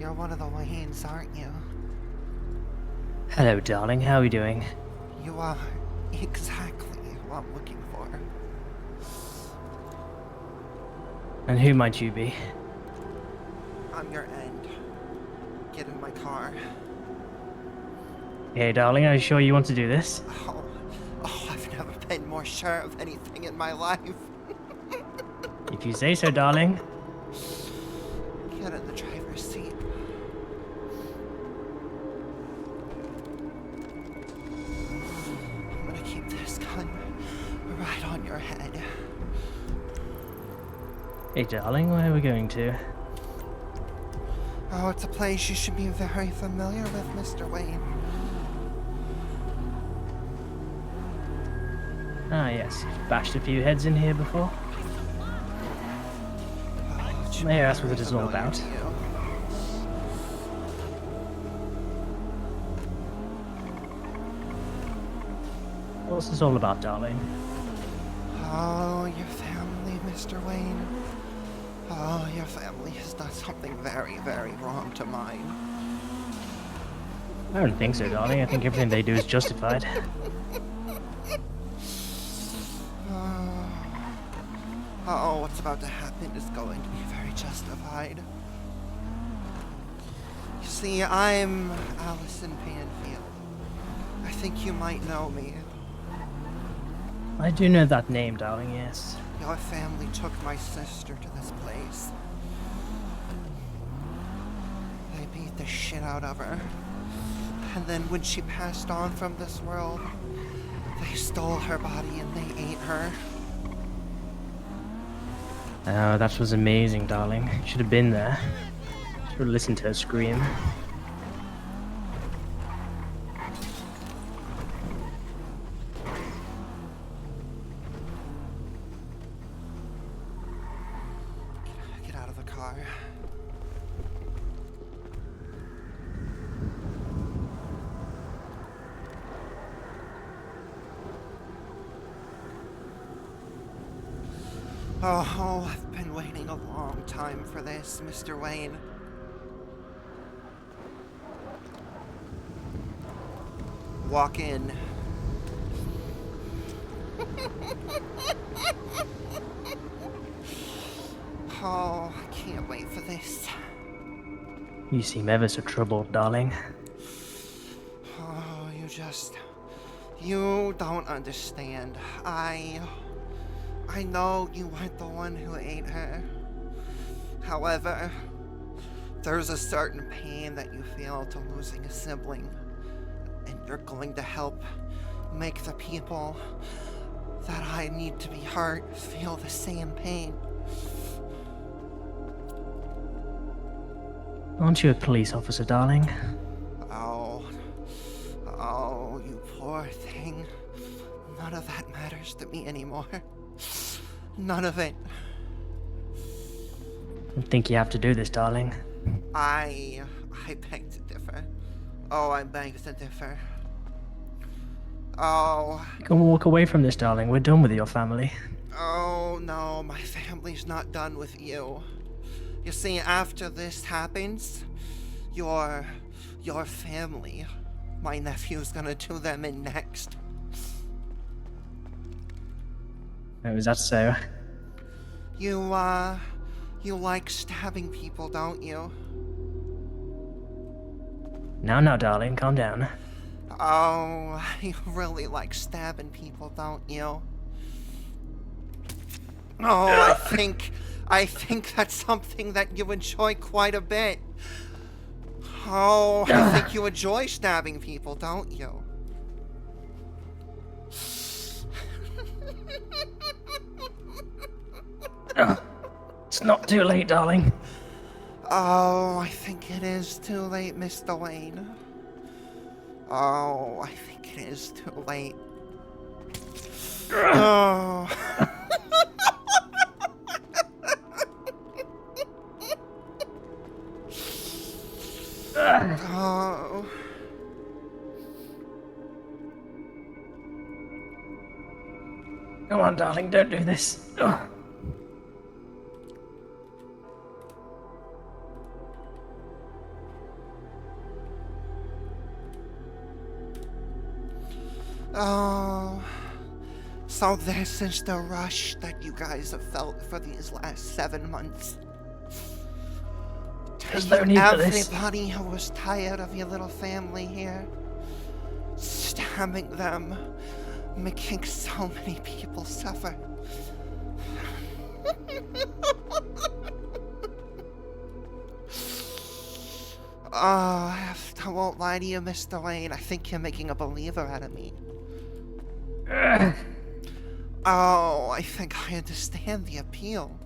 you're one of the Waynes, aren't you? Hello, darling. How are you doing? You are exactly who I'm looking for. And who might you be? I'm your end. Get in my car. Hey, darling. Are you sure you want to do this? I've never been more sure of anything in my life. If you say so, darling. Get in the driver's seat. I'm gonna keep this gun right on your head. Hey, darling. Where are we going to? Oh, it's a place you should be very familiar with, Mr. Wayne. Ah, yes. You've bashed a few heads in here before. May I ask what it is all about? What's this all about, darling? Oh, your family, Mr. Wayne. Oh, your family has done something very, very wrong to mine. I don't think so, darling. I think everything they do is justified. Oh, what's about to happen is going to be very justified. You see, I'm Allison Panfield. I think you might know me. I do know that name, darling, yes. Your family took my sister to this place. They beat the shit out of her. And then when she passed on from this world, they stole her body and they ate her. Oh, that was amazing, darling. Should have been there. Should have listened to her scream. Get out of the car. Oh, I've been waiting a long time for this, Mr. Wayne. Walk in. Oh, I can't wait for this. You seem ever so troubled, darling. Oh, you don't understand. I know you weren't the one who ate her. However, there's a certain pain that you feel to losing a sibling, and you're going to help make the people that I need to be hurt feel the same pain. Aren't you a police officer, darling? Oh, you poor thing. None of that matters to me anymore. None of it. I don't think you have to do this, darling. I beg to differ. Oh, I beg to differ. Oh. You can walk away from this, darling. We're done with your family. Oh, no, my family's not done with you. You see, after this happens, your family, my nephew's gonna do them in next. Oh, is that so? You like stabbing people, don't you? Now, darling, calm down. Oh, you really like stabbing people, don't you? Oh, I think that's something that you enjoy quite a bit. Oh, I think you enjoy stabbing people, don't you? It's not too late, darling. Oh, I think it is too late, Mr. Wayne. Oh, I think it is too late. Oh. Oh. Come on, darling, don't do this. Ugh. Oh, so this is the rush that you guys have felt for these last 7 months. There's no need for this. Everybody who was tired of your little family here, stabbing them, making so many people suffer. Oh, I won't lie to you, Mr. Wayne. I think you're making a believer out of me. Oh, I think I understand the appeal.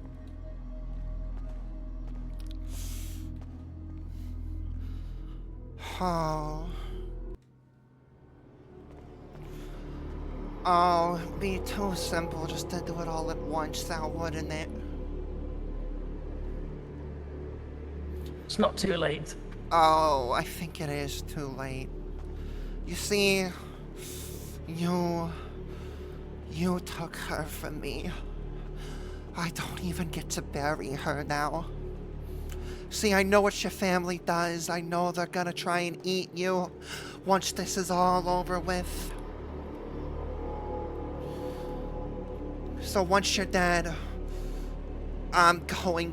Oh. Oh, it'd be too simple just to do it all at once now, wouldn't it? It's not too late. Oh, I think it is too late. You see, you took her from me. I don't even get to bury her now. See, I know what your family does. I know they're gonna try and eat you once this is all over with. So once you're dead, I'm gonna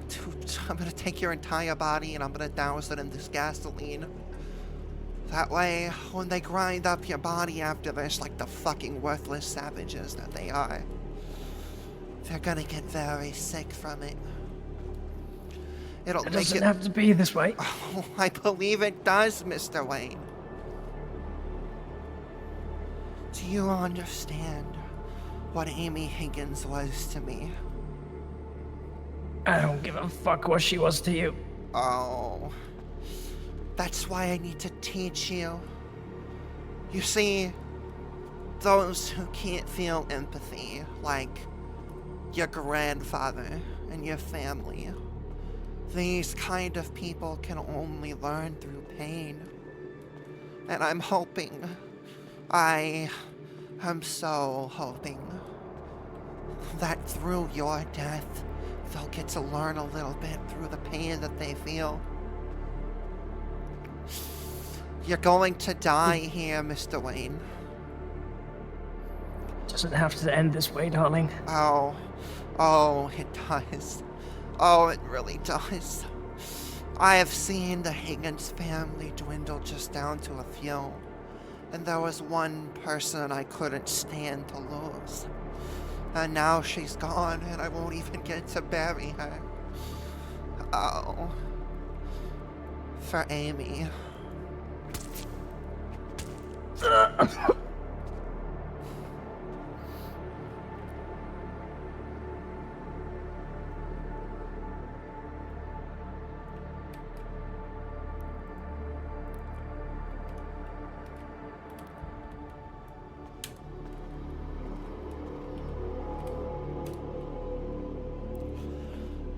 take your entire body and I'm gonna douse it in this gasoline. That way, when they grind up your body after this, like the fucking worthless savages that they are, they're gonna get very sick from it. It doesn't have to be this way. Oh, I believe it does, Mr. Wayne. Do you understand what Amy Higgins was to me? I don't give a fuck what she was to you. Oh, that's why I need to teach you. You see, those who can't feel empathy, like your grandfather and your family, these kind of people can only learn through pain. And I'm hoping, I am so hoping, that through your death, they'll get to learn a little bit through the pain that they feel. You're going to die here, Mr. Wayne. Doesn't have to end this way, darling. Oh, it does. Oh, it really does. I have seen the Higgins family dwindle just down to a few. And there was one person I couldn't stand to lose. And now she's gone and I won't even get to bury her. Oh. For Amy.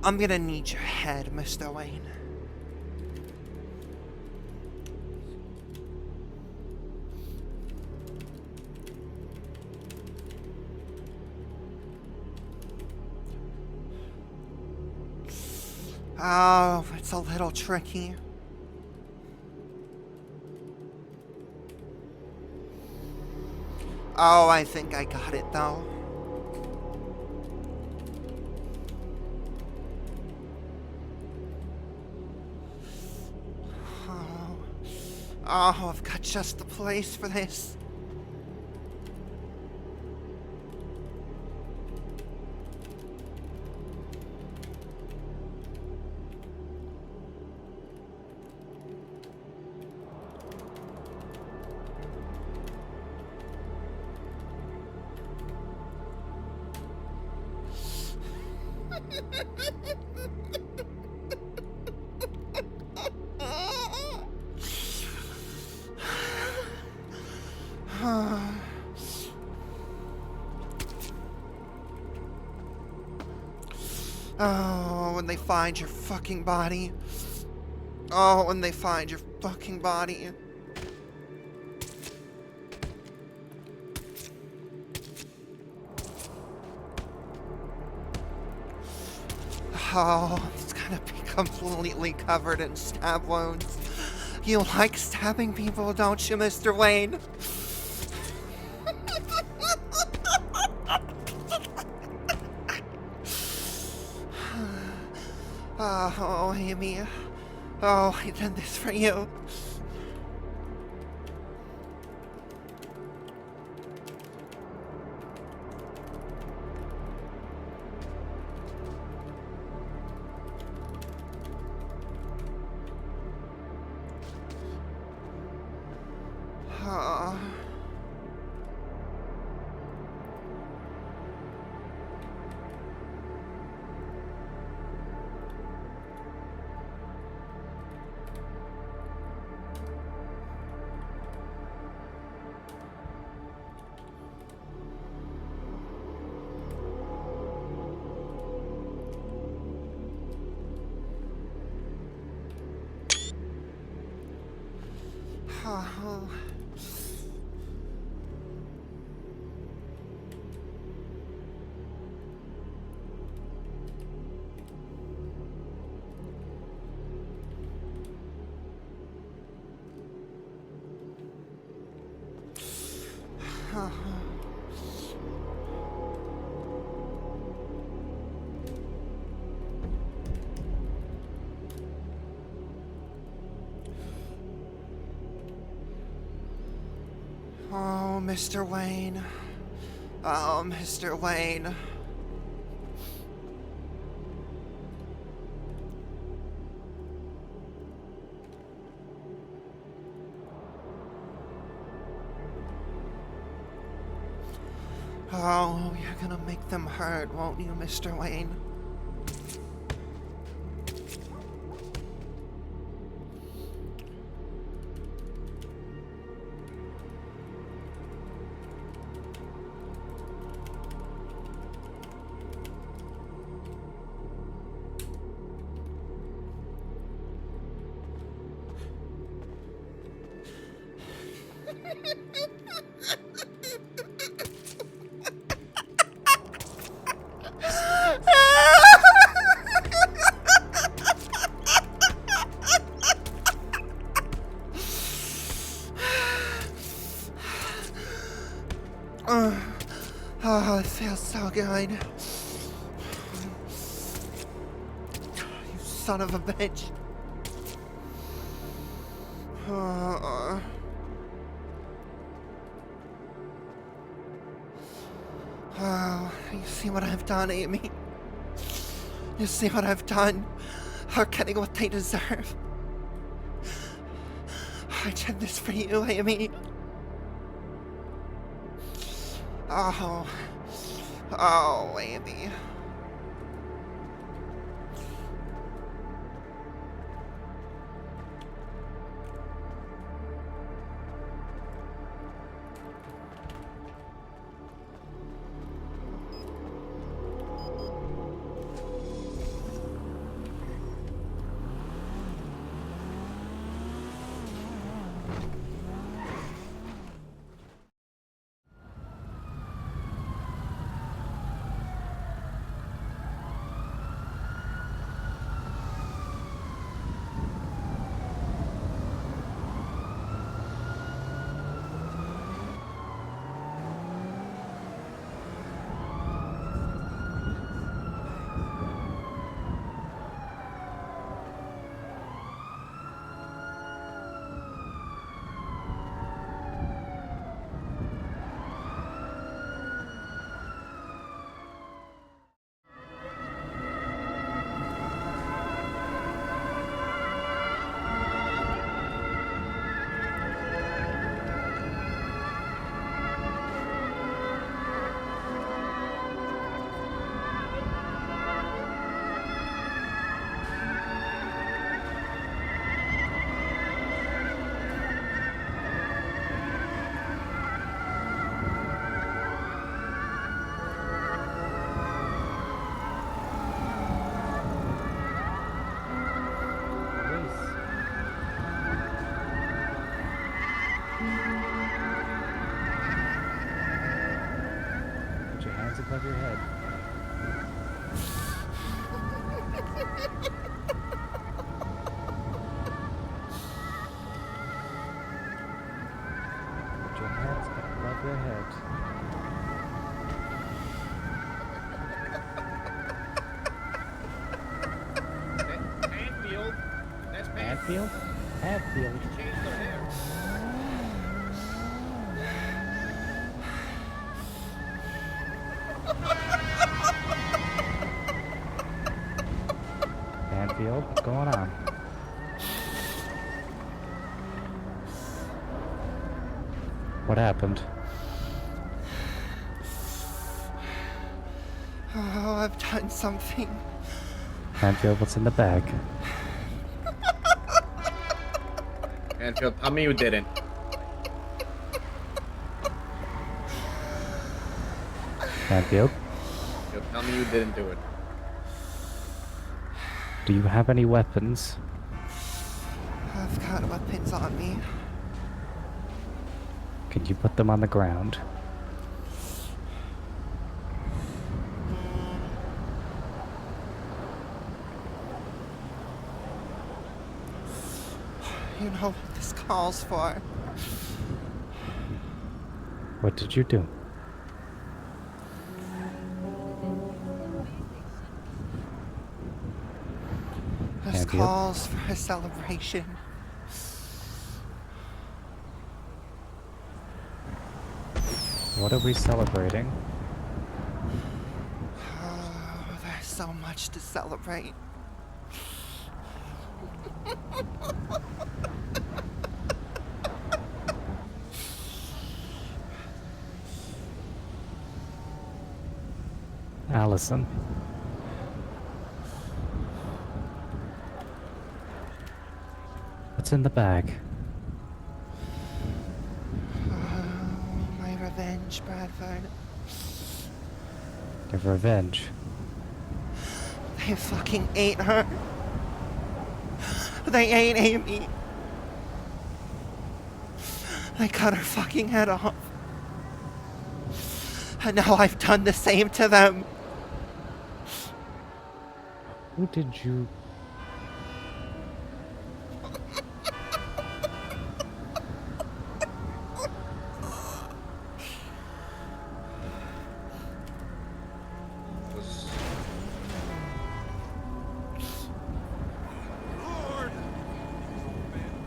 I'm gonna need your head, Mr. Wayne. Oh, it's a little tricky. Oh, I think I got it though. Oh, I've got just the place for this. Oh, when they find your fucking body. Oh, when they find your fucking body. Oh, it's gonna be completely covered in stab wounds. You like stabbing people, don't you, Mr. Wayne? Oh, Amy. Oh, I did this for you. Oh. Oh. Oh. Oh, Mr. Wayne. Oh, Mr. Wayne. Oh, you're gonna make them hurt, won't you, Mr. Wayne? Oh, it feels so good. You son of a bitch. Oh, you see what I've done, Amy? You see what I've done? They're getting what they deserve. I did this for you, Amy. Oh. Oh, Amy. Panfield? Panfield. Panfield, what's going on? What happened? Oh, I've done something. Panfield, what's in the bag? Panfield, tell me you didn't. Panfield, Panfield, tell me you didn't do it. do you have any weapons? I've got weapons on me. Can you put them on the ground? You know what this calls for. What did you do? This Panfield? calls for a celebration. What are we celebrating? Oh, there's so much to celebrate. Allison. What's in the bag? My revenge, Bradford. Your revenge. They fucking ate her. They ate Amy. They cut her fucking head off. And now I've done the same to them. Who did you...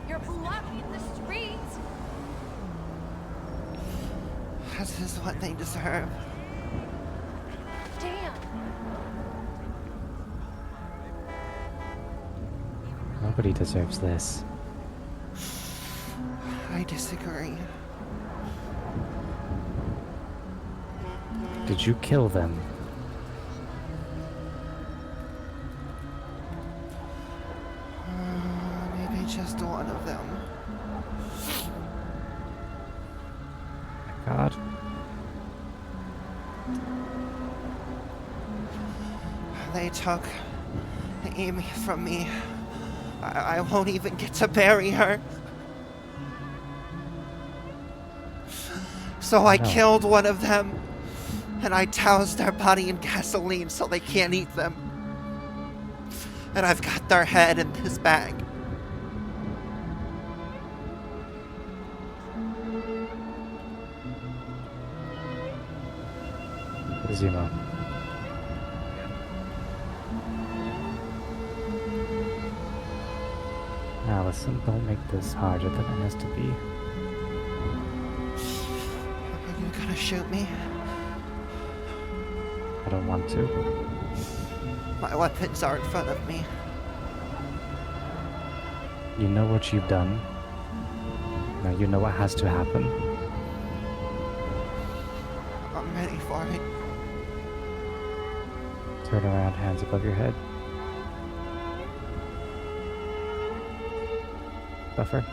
You're blocking the streets! This is what they deserve. Damn! Nobody deserves this. I disagree. Did you kill them? Maybe just one of them. My God. They took Amy from me. I won't even get to bury her. So I No. killed one of them, and I doused their body in gasoline so they can't eat them. And I've got their head in this bag. Zemo. Allison, don't make this harder than it has to be. Are you gonna shoot me? I don't want to. My weapons are in front of me. You know what you've done. Now you know what has to happen. I'm ready for it. Turn around, hands above your head. Buffer.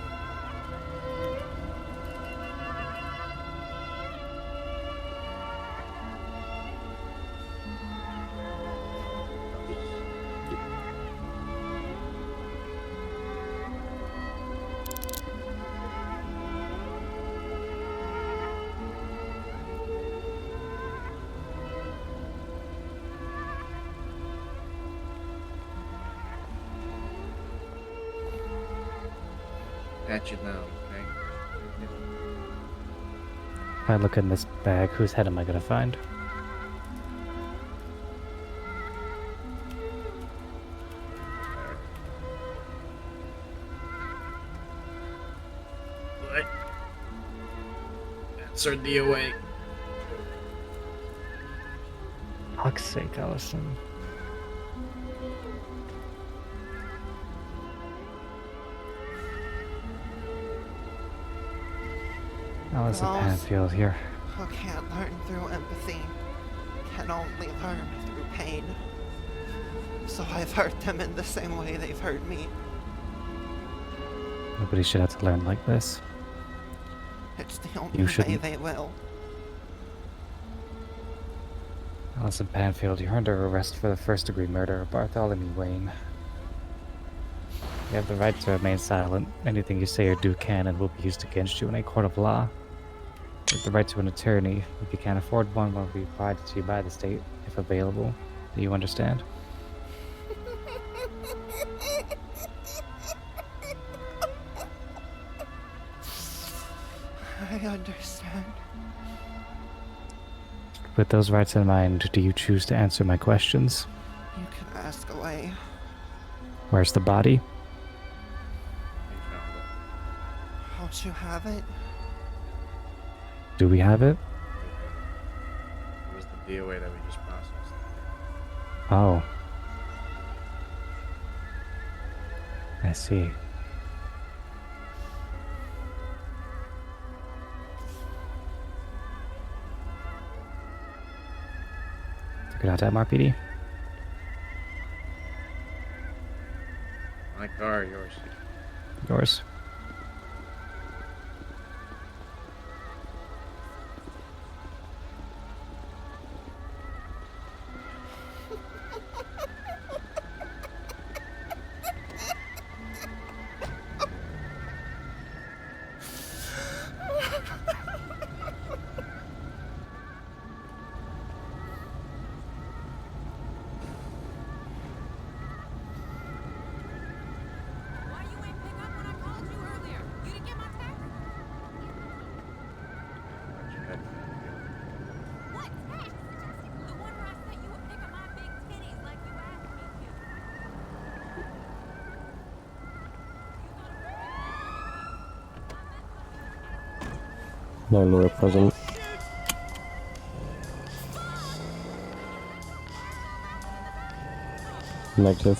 Patch it now, okay? If I look in this bag, whose head am I gonna find? Sir DOA. Fuck's sake, Allison. Allison Those Panfield here. who can't learn through empathy can only learn through pain. So I've hurt them in the same way they've hurt me. Nobody should have to learn like this. It's the only You way shouldn't. they will. Allison Panfield, you're under arrest for the first-degree murder of Bartholomew Wayne. You have the right to remain silent. Anything you say or do can and will be used against you in a court of law. You have the right to an attorney. If you can't afford one will be provided to you by the state, if available. Do you understand? I understand. With those rights in mind, do you choose to answer my questions? You can ask away. Where's the body? We found it. Don't you have it? Do we have it? It was the DOA that we just processed. Oh. I see. Take it out to MRPD. My car, yours. Yours. Why you ain't pick up when I called you earlier? You didn't get my text? What text? The one where I said you would pick up my big titties like you asked me to. No lawyer present. Negative.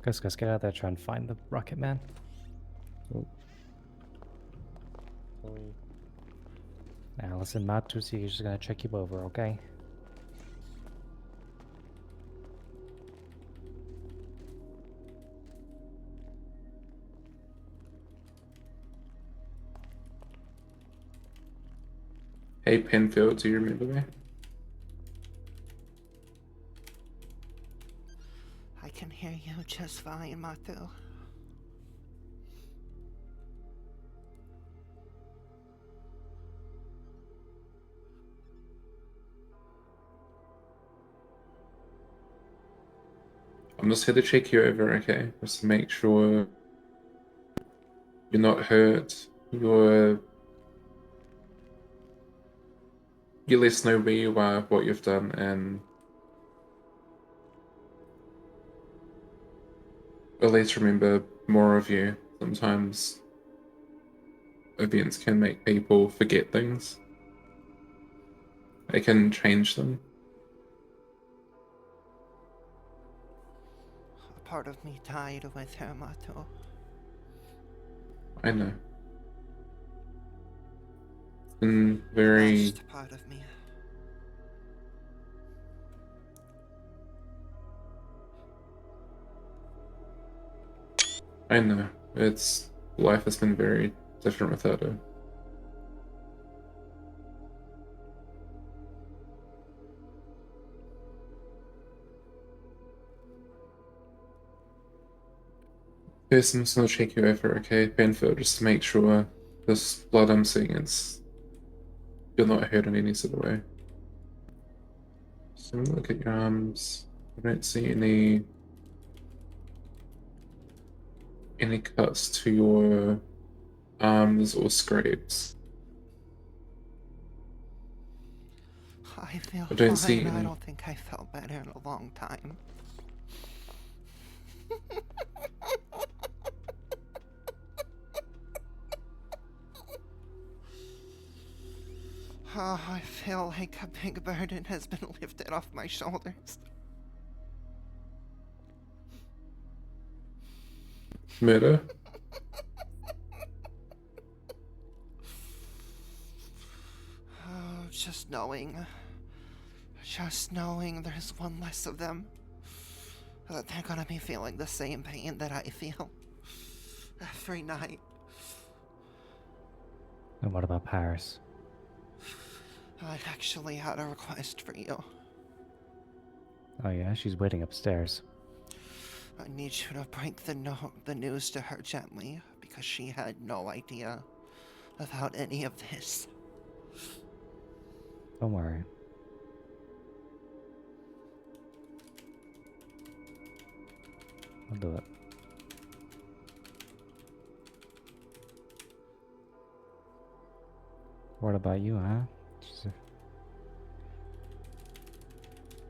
Guys, get out there, try and find the Rocket Man. Allison, Matusi is just gonna check you over, okay? Hey Panfield, do you remember me? I can hear you just fine, Matu. I'm just here to check you over, okay? Just to make sure you're not hurt, you at least know where you are, what you've done, and at least remember more of you. Sometimes events can make people forget things. They can change them. A part of me died with her, Matu. I know. It's been very... Last part of me. I know. It's... Life has been very different without her. First, I'm just gonna check you over, okay, Panfield, just to make sure this blood I'm seeing is... You're not hurt in any sort of way. Just have a look at your arms. I don't see any cuts to your arms or scrapes. I feel I don't see fine. I any. don't think I felt better in a long time. Oh, I feel like a big burden has been lifted off my shoulders. Murder? Oh, just knowing there's one less of them, that they're gonna be feeling the same pain that I feel every night. And what about Paris? I actually had a request for you. Oh yeah, she's waiting upstairs. I need you to break the news to her gently, because she had no idea about any of this. Don't worry. I'll do it. What about you, huh?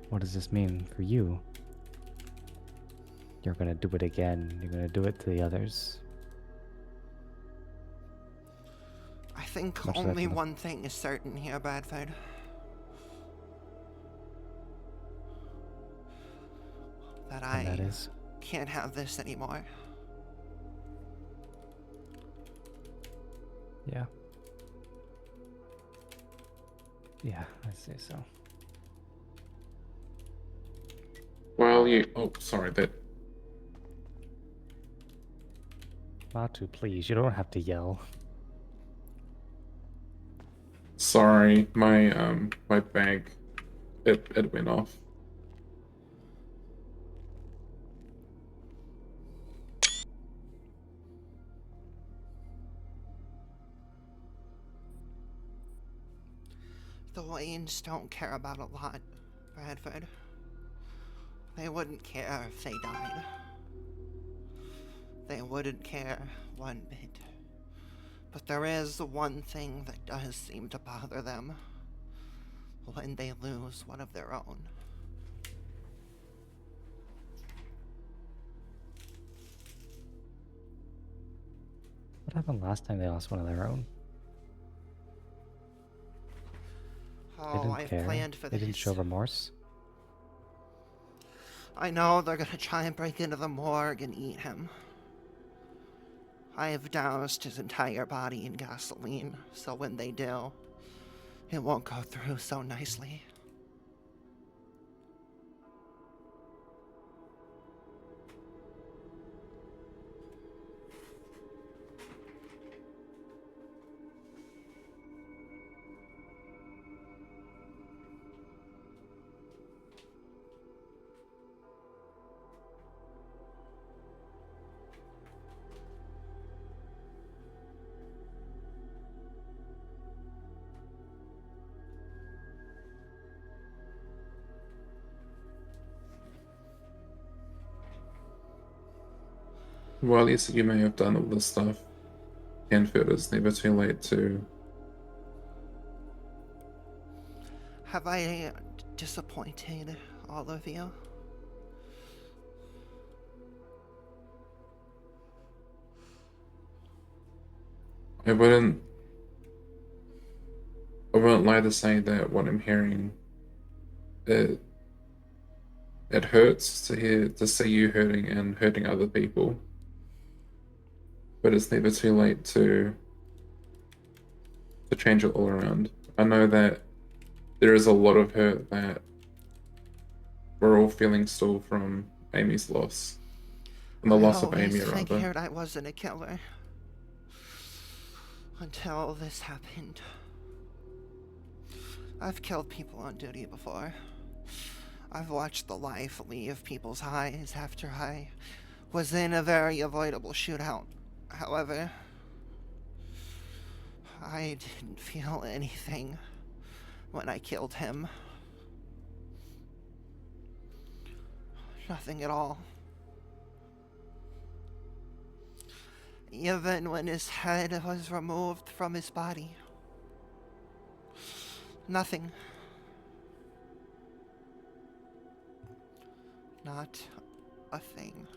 What does this mean for you? You're gonna do it again. You're gonna do it to the others. I think Much only less- one thing is certain here, Bradford. That And that I is? can't have this anymore. Yeah. Yeah, I'd say so. Well, you. Oh, sorry. That. Batu, please, you don't have to yell. Sorry, my bag. It went off. The Waynes don't care about a lot, Bradford. They wouldn't care if they died. They wouldn't care one bit. But there is one thing that does seem to bother them when they lose one of their own. What happened last time they lost one of their own? They Oh, didn't I've care. planned for They this. didn't show remorse. I know they're gonna try and break into the morgue and eat him. I have doused his entire body in gasoline, so when they do, it won't go through so nicely. Well, yes, you may have done all this stuff. Panfield, it's never too late to. Have I disappointed all of you? I wouldn't. I wouldn't lie to say that what I'm hearing. It. It hurts to see you hurting and hurting other people. But it's never too late to change it all around. I know that there is a lot of hurt that we're all feeling still from Amy's loss. From the I loss of always Amy, rather. figured I wasn't a killer. Until this happened. I've killed people on duty before. I've watched the life leave people's eyes after I was in a very avoidable shootout. However, I didn't feel anything when I killed him. Nothing at all. Even when his head was removed from his body. Nothing. Not a thing.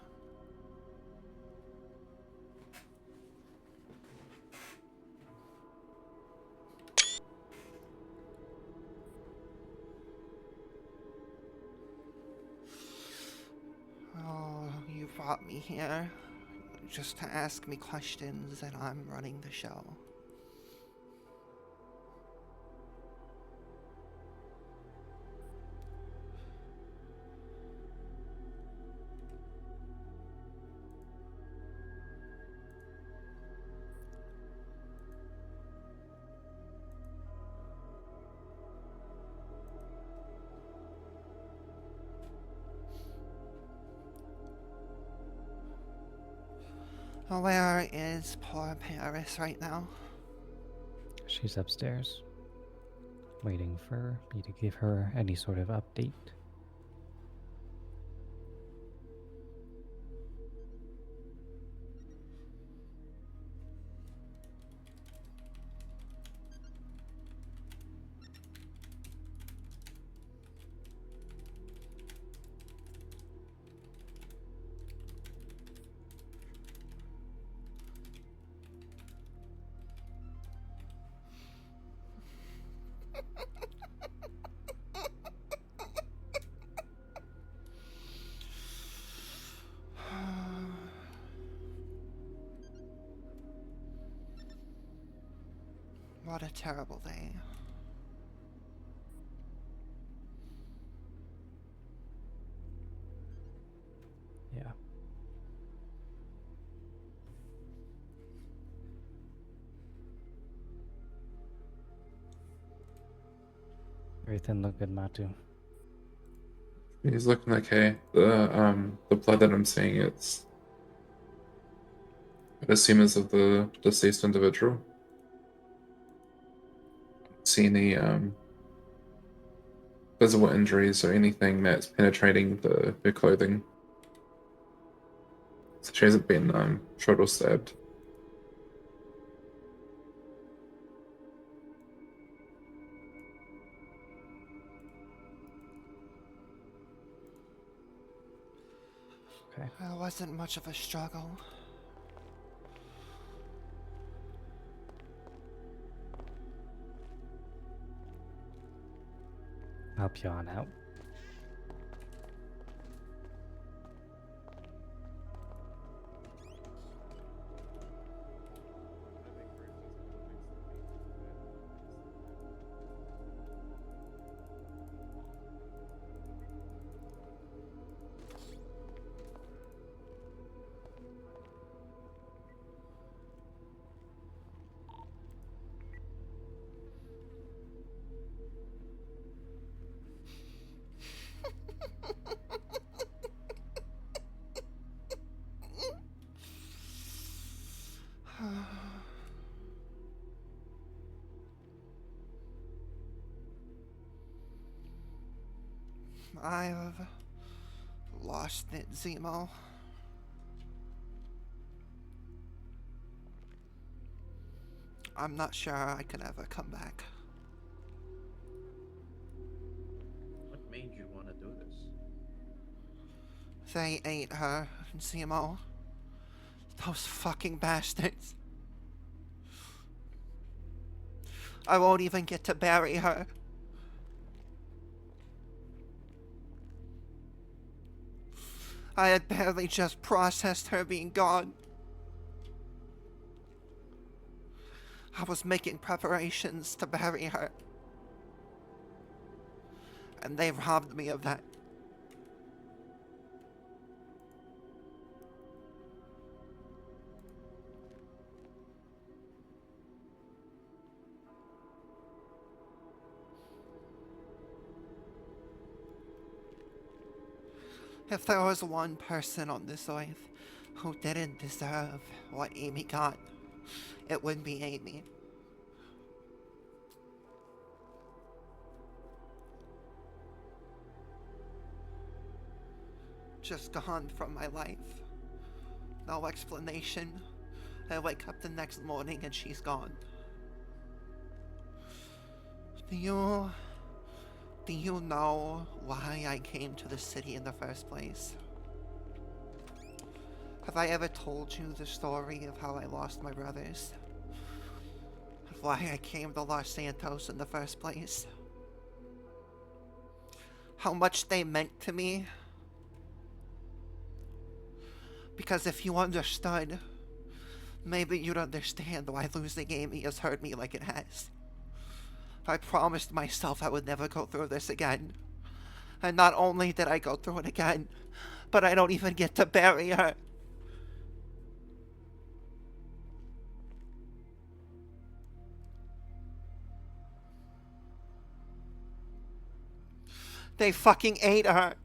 Oh, you brought me here just to ask me questions, and I'm running the show. Where is poor Paris right now? She's upstairs, waiting for me to give her any sort of update. What a terrible day. Yeah. Everything look good, Matu. He's looking okay. The blood that I'm seeing, it's I assume is of the deceased individual. See any visible injuries or anything that's penetrating her clothing. So she hasn't been shot or stabbed. Okay. It wasn't much of a struggle. Help you on out. I've lost it, Zemo. I'm not sure I can ever come back. What made you want to do this? They ate her, Zemo. Those fucking bastards. I won't even get to bury her. I had barely just processed her being gone. I was making preparations to bury her. And they robbed me of that. If there was one person on this earth who didn't deserve what Amy got, it would be Amy. just gone from my life. No explanation. I wake up the next morning and she's gone. Do you know why I came to the city in the first place? Have I ever told you the story of how I lost my brothers? Of why I came to Los Santos in the first place? How much they meant to me? Because if you understood, maybe you'd understand why losing Amy has hurt me like it has. I promised myself I would never go through this again. And not only did I go through it again, but I don't even get to bury her. They fucking ate her.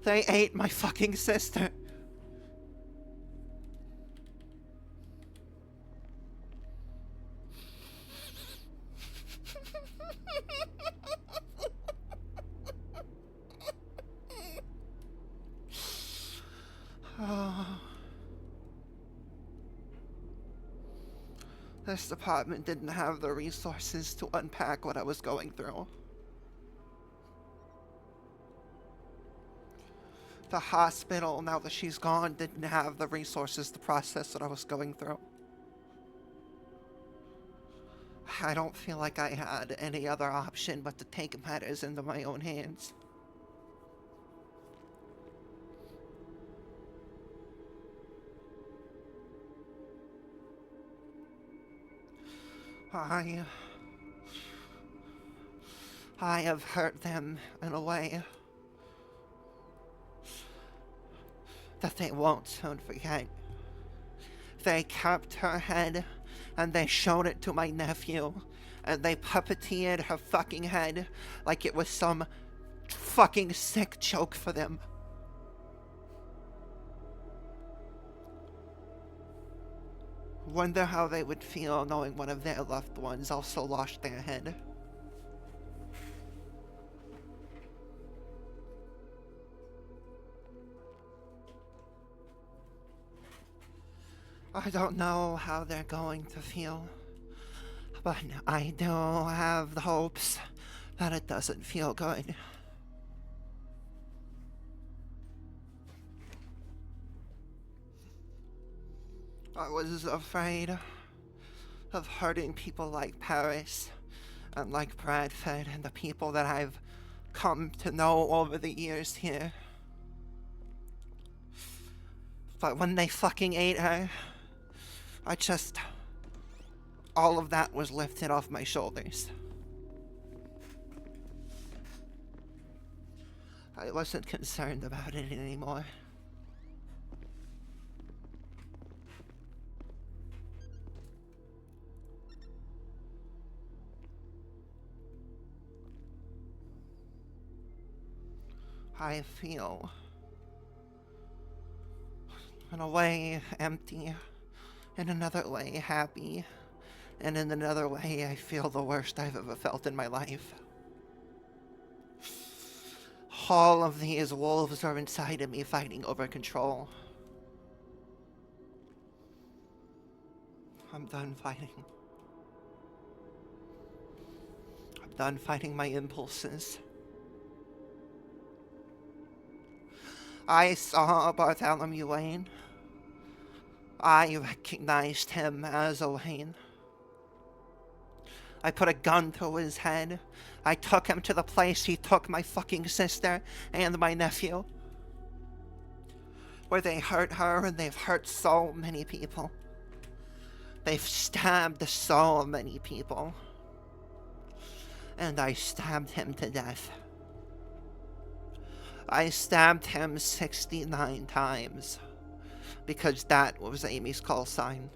They ate my fucking sister. Oh. This department didn't have the resources to unpack what I was going through. The hospital, now that she's gone, didn't have the resources to process what I was going through. I don't feel like I had any other option but to take matters into my own hands. I have hurt them in a way that they won't soon forget. They kept her head and they showed it to my nephew and they puppeteered her fucking head like it was some fucking sick joke for them. Wonder how they would feel knowing one of their loved ones also lost their head. I don't know how they're going to feel, but I do have the hopes that it doesn't feel good. I was afraid of hurting people like Paris and like Bradford and the people that I've come to know over the years here. But when they fucking ate her, all of that was lifted off my shoulders. I wasn't concerned about it anymore. I feel, in a way, empty. In another way, happy. And in another way, I feel the worst I've ever felt in my life. All of these wolves are inside of me fighting over control. I'm done fighting. I'm done fighting my impulses. I saw Bartholomew Wayne. I recognized him as Wayne. I put a gun to his head. I took him to the place he took my fucking sister and my nephew. Where they hurt her and they've hurt so many people. They've stabbed so many people. And I stabbed him to death. I stabbed him 69 times. Because that was Amy's call sign.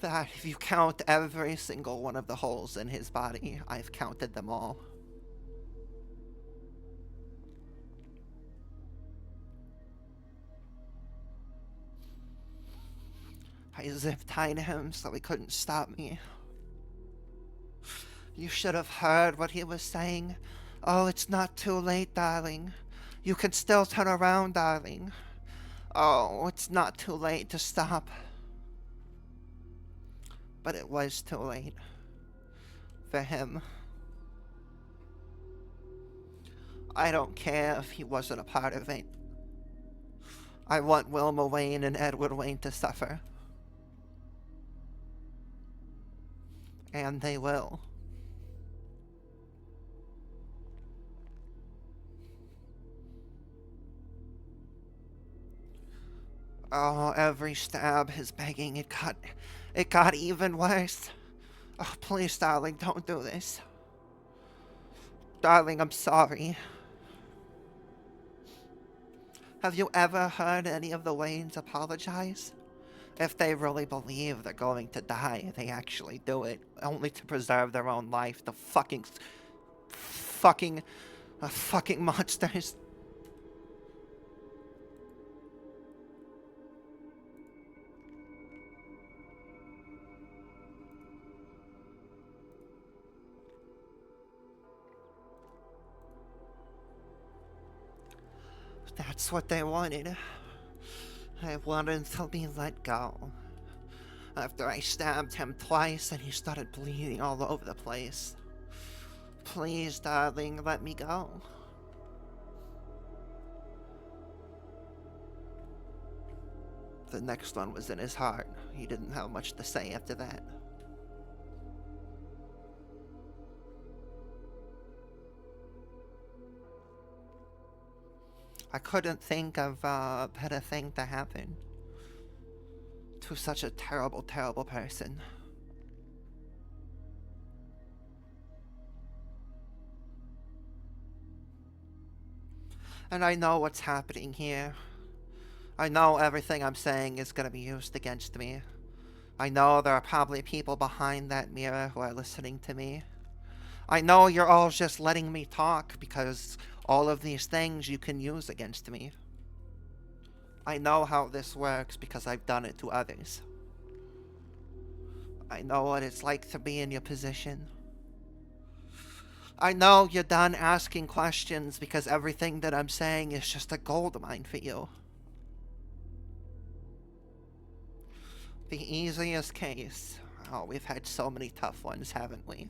That if you count every single one of the holes in his body, I've counted them all. I zip-tied him so he couldn't stop me. You should have heard what he was saying. Oh, it's not too late, darling. You can still turn around, darling. Oh, it's not too late to stop. But it was too late. For him. I don't care if he wasn't a part of it. I want Wilma Wayne and Edward Wayne to suffer. And they will. Oh, every stab, his begging, it got even worse. Oh, please, darling, don't do this. Darling, I'm sorry. Have you ever heard any of the Waynes apologize? If they really believe they're going to die, they actually do it, only to preserve their own life. The fucking monsters. That's what they wanted. I wanted to be let go. After I stabbed him twice and he started bleeding all over the place. Please, darling, let me go. The next one was in his heart. He didn't have much to say after that. I couldn't think of a better thing to happen to such a terrible, terrible person. And I know what's happening here. I know everything I'm saying is going to be used against me. I know there are probably people behind that mirror who are listening to me. I know you're all just letting me talk because all of these things you can use against me. I know how this works because I've done it to others. I know what it's like to be in your position. I know you're done asking questions because everything that I'm saying is just a goldmine for you. The easiest case. Oh, we've had so many tough ones, haven't we?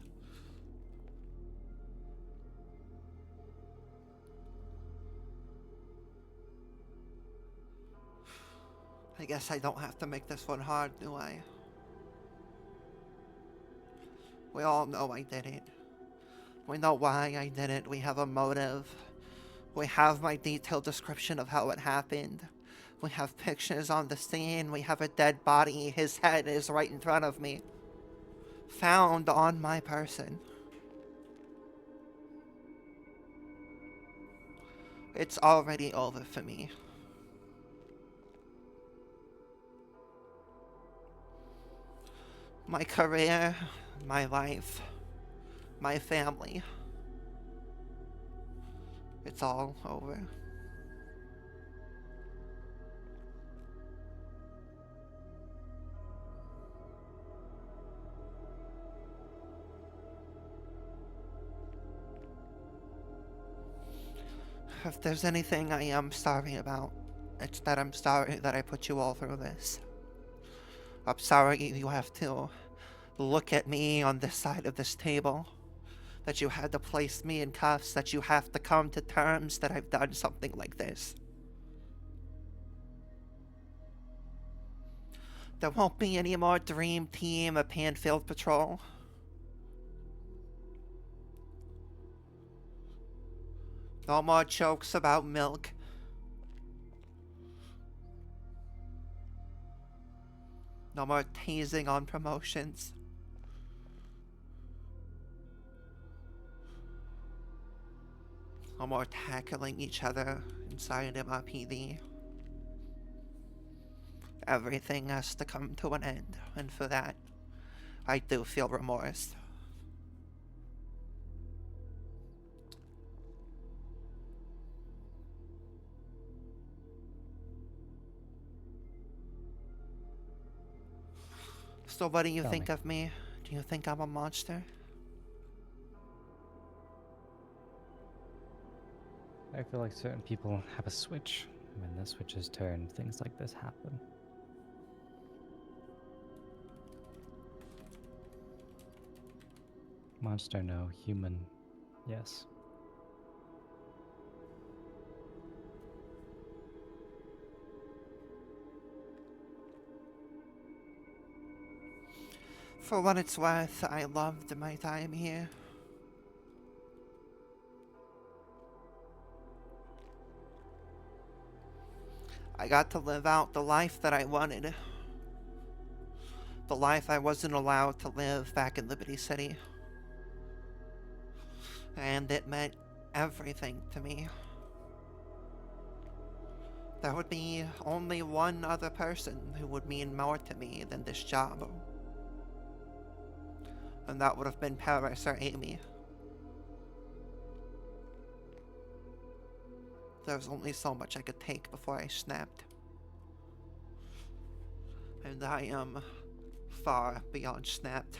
I guess I don't have to make this one hard, do I? We all know I did it. We know why I did it. We have a motive. We have my detailed description of how it happened. We have pictures on the scene. We have a dead body. His head is right in front of me. Found on my person. It's already over for me. My career, my life, my family. It's all over. If there's anything I am sorry about, it's that I'm sorry that I put you all through this. I'm sorry you have to look at me on this side of this table, that you had to place me in cuffs, that you have to come to terms that I've done something like this. There won't be any more Dream Team or Panfield Patrol. No more jokes about milk. No more teasing on promotions. No more tackling each other inside MRPD. Everything has to come to an end, and for that, I do feel remorse. So what do you Tell think me. of me? Do you think I'm a monster? I feel like certain people have a switch. When the switch is turned, things like this happen. Monster, no. Human, yes. For what it's worth, I loved my time here. I got to live out the life that I wanted. The life I wasn't allowed to live back in Liberty City. And it meant everything to me. There would be only one other person who would mean more to me than this job. And that would have been Paris or Amy. There was only so much I could take before I snapped. And I am far beyond snapped.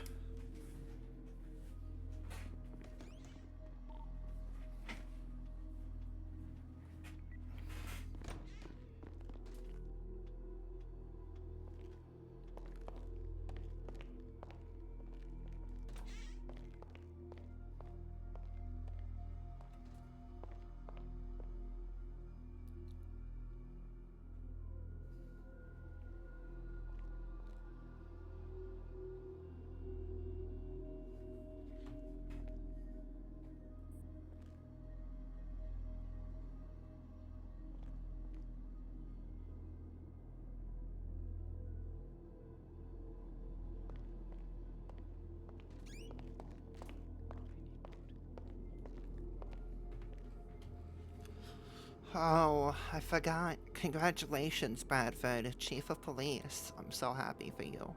Oh, I forgot. Congratulations, Bradford, Chief of Police. I'm so happy for you.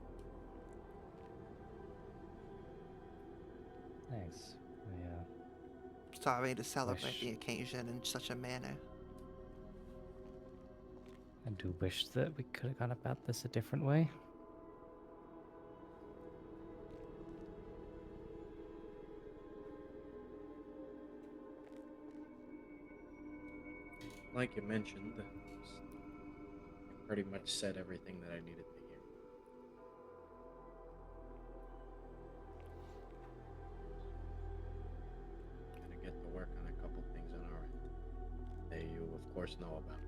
Thanks. Sorry to celebrate Wish- the occasion in such a manner. I do wish that we could have gone about this a different way. Like you mentioned, you pretty much said everything that I needed to hear. Gonna get to work on a couple things on our end that you, of course, know about.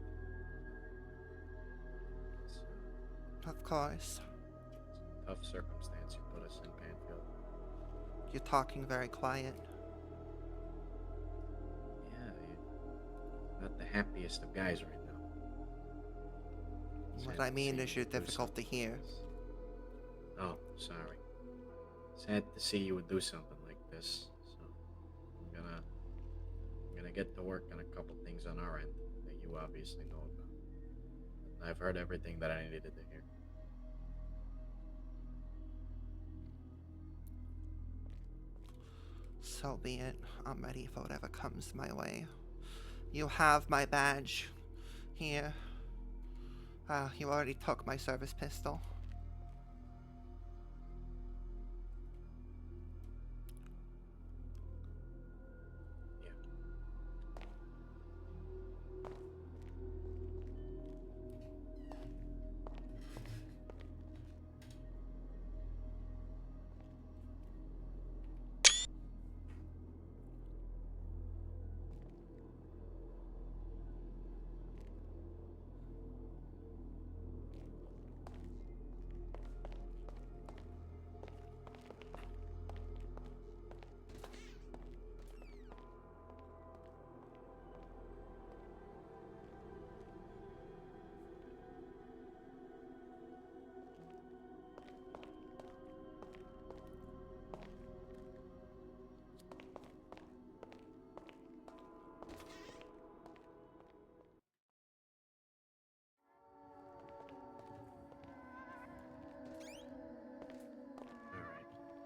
Of course. It's a tough circumstance you put us in, Panfield. You're talking very quiet. Yeah, you're not the happiest of guys right now. What Sad I to mean see is you you're do difficult to something hear. like this. Oh, sorry. Sad to see you would do something like this. So I'm gonna get to work on a couple things on our end that you obviously know about. I've heard everything that I needed to hear. So be it. I'm ready for whatever comes my way. You have my badge here. You already took my service pistol.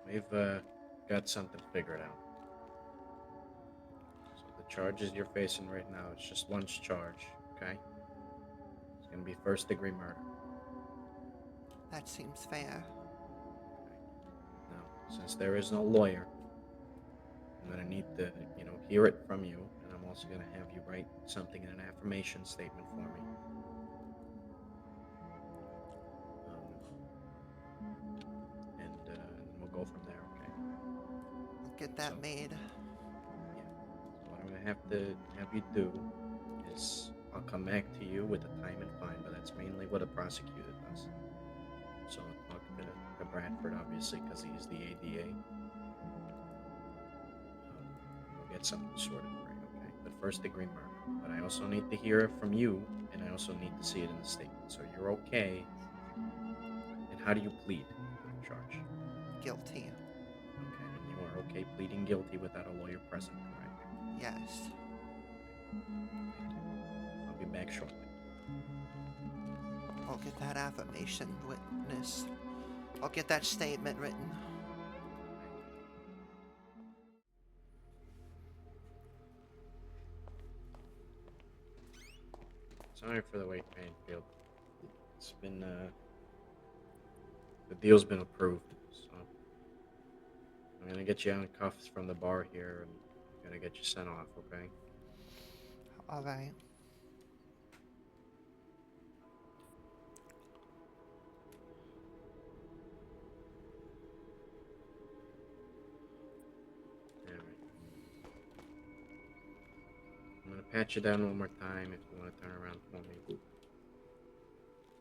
Yeah. We've got something figured out. So the charges you're facing right now, it's just one charge, okay? It's gonna be first-degree murder. That seems fair. Now, since there is no lawyer, I'm gonna need to, hear it from you, and I'm also gonna have you write something in an affirmation statement for me. And we'll go from there, okay? I'll get that So- made. Yeah. So what I'm gonna have to have you do is I'll come back to you with a time and fine, but that's mainly what a prosecutor does. So I'll talk to Bradford, obviously, because he's the ADA. We'll get something sorted for you, okay? But first degree murder. But I also need to hear it from you, and I also need to see it in the statement. So you're okay. And how do you plead to the charge? Guilty. Okay, and you are okay pleading guilty without a lawyer present, correct? Yes. Thank you. I'll be back shortly. I'll get that affirmation witness. I'll get that statement written. Sorry for the wait, Panfield. It's been, the deal's been approved, so I'm gonna get you handcuffs from the bar here, and I'm gonna get you sent off, okay? Alright. Alright. I'm gonna pat you down one more time if you want to turn around for me.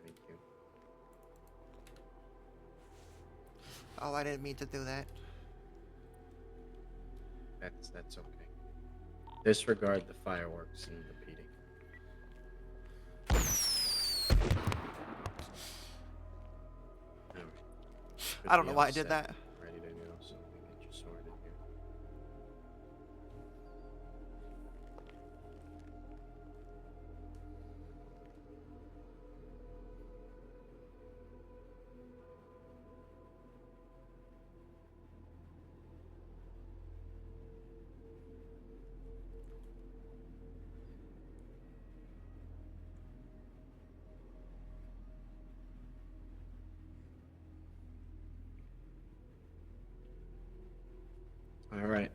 Thank you. Oh, I didn't mean to do that. That's okay. Disregard the fireworks and the beating. Alright. I don't know Should be why all I did set, that. Ready to go, so let me get you sorted here. All right.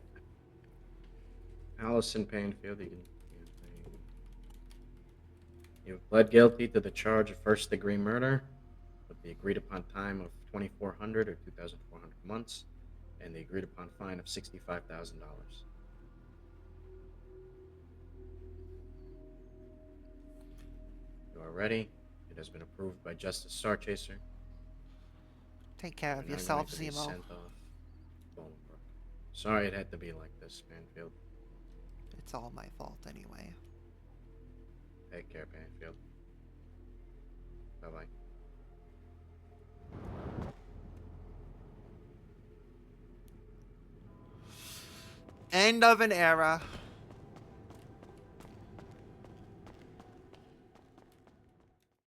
Allison Panfield, you've pled guilty to the charge of first-degree murder with the agreed-upon time of 2,400 or 2,400 months and the agreed-upon fine of $65,000. You are ready. It has been approved by Justice Starchaser. Take care of You're now yourself, going to be Zemo. sent off Bolingbroke. Sorry it had to be like this, Panfield. It's all my fault anyway. Take care, Panfield. Bye-bye. End of an era.